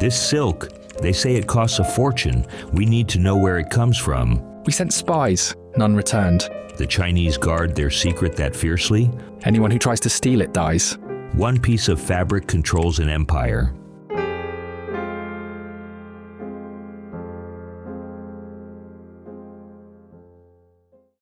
This silk, they say it costs a fortune. We need to know where it comes from. We sent spies. None returned. The Chinese guard their secret that fiercely. Anyone who tries to steal it dies. One piece of fabric controls an empire.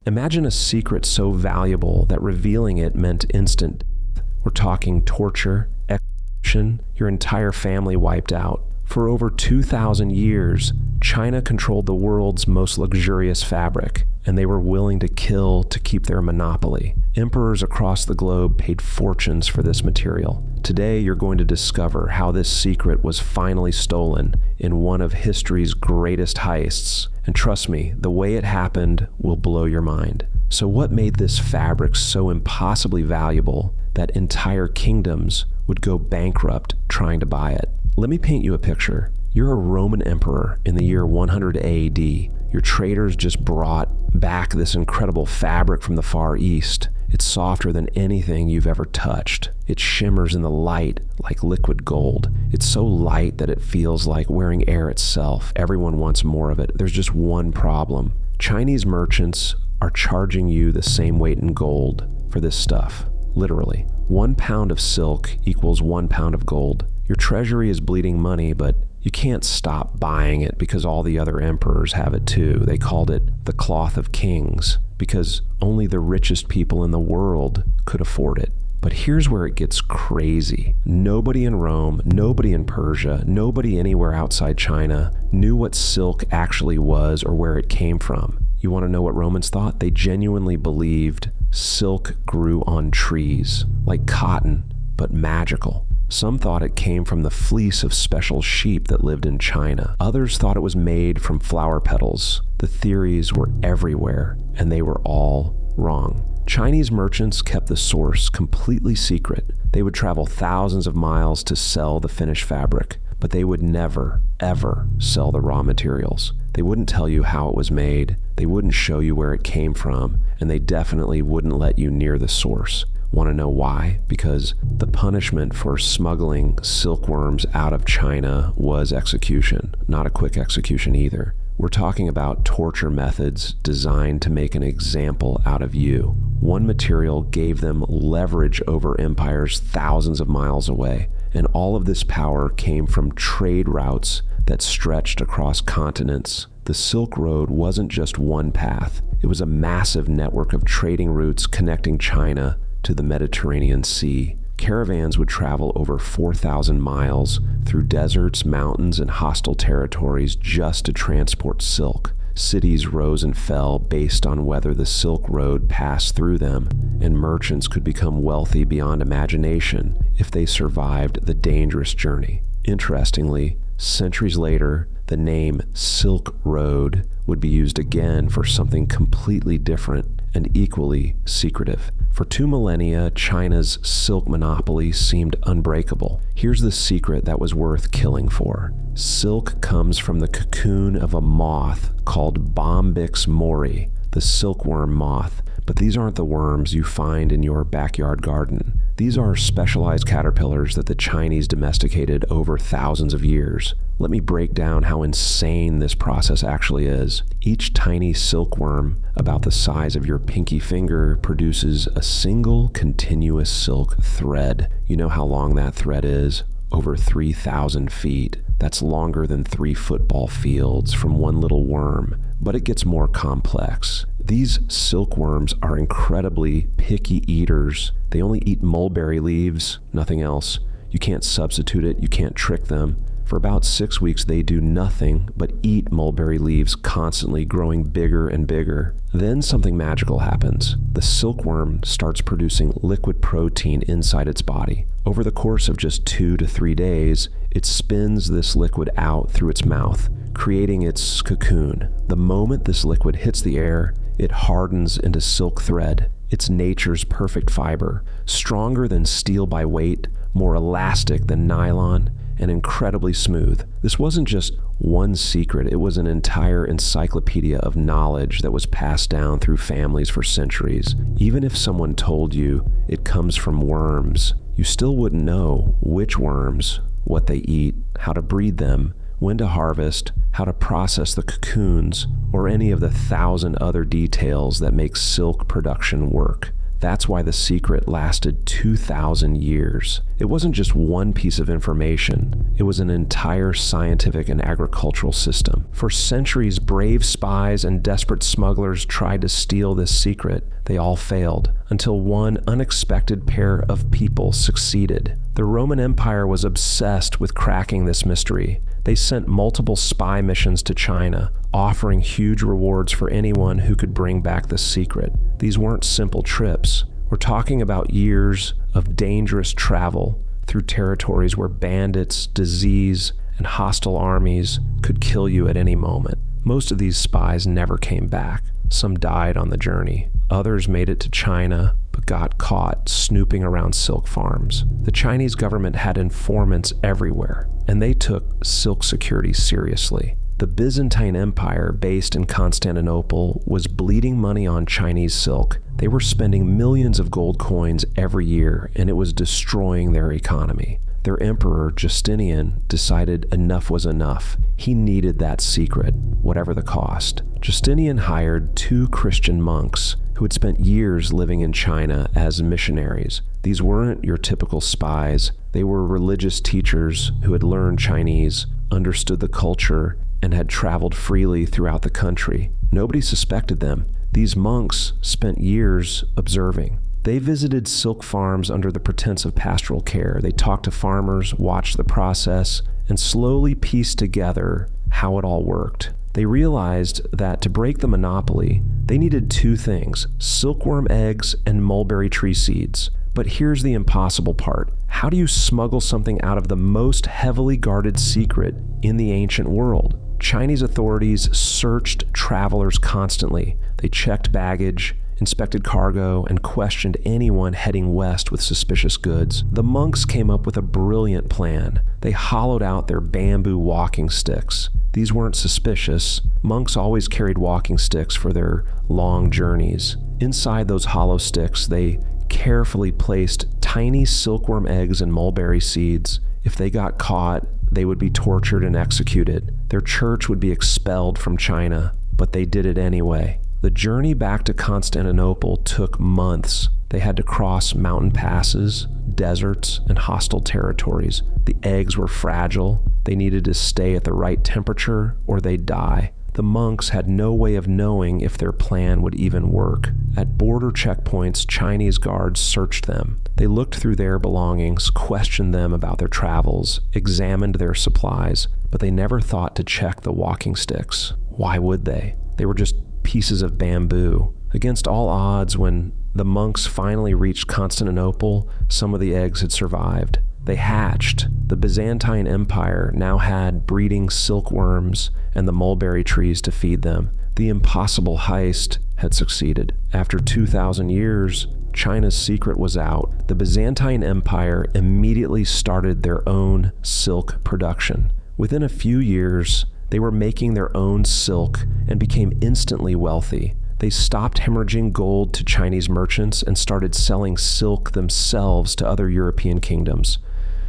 Imagine a secret so valuable that revealing it meant instant death. We're talking torture, execution, your entire family wiped out. For over 2,000 years, China controlled the world's most luxurious fabric, and they were willing to kill to keep their monopoly. Emperors across the globe paid fortunes for this material. Today, you're going to discover how this secret was finally stolen in one of history's greatest heists. And trust me, the way it happened will blow your mind. So what made this fabric so impossibly valuable that entire kingdoms would go bankrupt trying to buy it? Let me paint you a picture. You're a Roman emperor in the year 100 AD. Your traders just brought back this incredible fabric from the Far East. It's softer than anything you've ever touched. It shimmers in the light like liquid gold. It's so light that it feels like wearing air itself. Everyone wants more of it. There's just one problem. Chinese merchants are charging you the same weight in gold for this stuff. Literally. 1 pound of silk equals 1 pound of gold. Your treasury is bleeding money, but you can't stop buying it because all the other emperors have it too. They called it the cloth of kings because only the richest people in the world could afford it. But here's where it gets crazy. Nobody in Rome, nobody in Persia, nobody anywhere outside China knew what silk actually was or where it came from. You want to know what Romans thought? They genuinely believed silk grew on trees, like cotton, but magical. Some thought it came from the fleece of special sheep that lived in China. Others thought it was made from flower petals. The theories were everywhere, and they were all wrong. Chinese merchants kept the source completely secret. They would travel thousands of miles to sell the finished fabric, but they would never, ever sell the raw materials. They wouldn't tell you how it was made, they wouldn't show you where it came from, and they definitely wouldn't let you near the source. Want to know why? Because the punishment for smuggling silkworms out of China was execution. Not a quick execution either. We're talking about torture methods designed to make an example out of you. One material gave them leverage over empires thousands of miles away, and all of this power came from trade routes that stretched across continents. The Silk Road wasn't just one path. It was a massive network of trading routes connecting China to the Mediterranean Sea. Caravans would travel over 4,000 miles through deserts, mountains, and hostile territories just to transport silk. Cities rose and fell based on whether the Silk Road passed through them, and merchants could become wealthy beyond imagination if they survived the dangerous journey. Interestingly, centuries later, the name Silk Road would be used again for something completely different and equally secretive. For 2 millennia, China's silk monopoly seemed unbreakable. Here's the secret that was worth killing for. Silk comes from the cocoon of a moth called Bombyx mori, the silkworm moth. But these aren't the worms you find in your backyard garden. These are specialized caterpillars that the Chinese domesticated over thousands of years. Let me break down how insane this process actually is. Each tiny silkworm, about the size of your pinky finger, produces a single continuous silk thread. You know how long that thread is? Over 3,000 feet. That's longer than 3 football fields from one little worm. But it gets more complex. These silkworms are incredibly picky eaters. They only eat mulberry leaves, nothing else. You can't substitute it, you can't trick them. For about 6 weeks, they do nothing but eat mulberry leaves, constantly growing bigger and bigger. Then something magical happens. The silkworm starts producing liquid protein inside its body. Over the course of just 2 to 3 days, it spins this liquid out through its mouth, creating its cocoon. The moment this liquid hits the air, it hardens into silk thread. It's nature's perfect fiber, stronger than steel by weight, more elastic than nylon, and incredibly smooth. This wasn't just one secret, it was an entire encyclopedia of knowledge that was passed down through families for centuries. Even if someone told you it comes from worms, you still wouldn't know which worms what they eat, how to breed them, when to harvest, how to process the cocoons, or any of the 1,000 other details that make silk production work. That's why the secret lasted 2,000 years. It wasn't just one piece of information. It was an entire scientific and agricultural system. For centuries, brave spies and desperate smugglers tried to steal this secret. They all failed, until one unexpected pair of people succeeded. The Roman Empire was obsessed with cracking this mystery. They sent multiple spy missions to China, offering huge rewards for anyone who could bring back the secret. These weren't simple trips. We're talking about years of dangerous travel through territories where bandits, disease, and hostile armies could kill you at any moment. Most of these spies never came back. Some died on the journey. Others made it to China, but got caught snooping around silk farms. The Chinese government had informants everywhere, and they took silk security seriously. The Byzantine Empire, based in Constantinople, was bleeding money on Chinese silk. They were spending millions of gold coins every year, and it was destroying their economy. Their emperor, Justinian, decided enough was enough. He needed that secret, whatever the cost. Justinian hired 2 Christian monks who had spent years living in China as missionaries. These weren't your typical spies. They were religious teachers who had learned Chinese, understood the culture, and had traveled freely throughout the country. Nobody suspected them. These monks spent years observing. They visited silk farms under the pretense of pastoral care. They talked to farmers, watched the process, and slowly pieced together how it all worked. They realized that to break the monopoly, they needed 2 things: silkworm eggs and mulberry tree seeds. But here's the impossible part. How do you smuggle something out of the most heavily guarded secret in the ancient world? Chinese authorities searched travelers constantly. They checked baggage, inspected cargo, and questioned anyone heading west with suspicious goods. The monks came up with a brilliant plan. They hollowed out their bamboo walking sticks. These weren't suspicious. Monks always carried walking sticks for their long journeys. Inside those hollow sticks, they carefully placed tiny silkworm eggs and mulberry seeds. If they got caught, they would be tortured and executed. Their church would be expelled from China, but they did it anyway. The journey back to Constantinople took months. They had to cross mountain passes, deserts, and hostile territories. The eggs were fragile. They needed to stay at the right temperature or they'd die. The monks had no way of knowing if their plan would even work. At border checkpoints, Chinese guards searched them. They looked through their belongings, questioned them about their travels, examined their supplies, but they never thought to check the walking sticks. Why would they? They were just pieces of bamboo. Against all odds, when the monks finally reached Constantinople, some of the eggs had survived. They hatched. The Byzantine Empire now had breeding silkworms and the mulberry trees to feed them. The impossible heist had succeeded. After 2,000 years, China's secret was out. The Byzantine Empire immediately started their own silk production. Within a few years, they were making their own silk and became instantly wealthy. They stopped hemorrhaging gold to Chinese merchants and started selling silk themselves to other European kingdoms.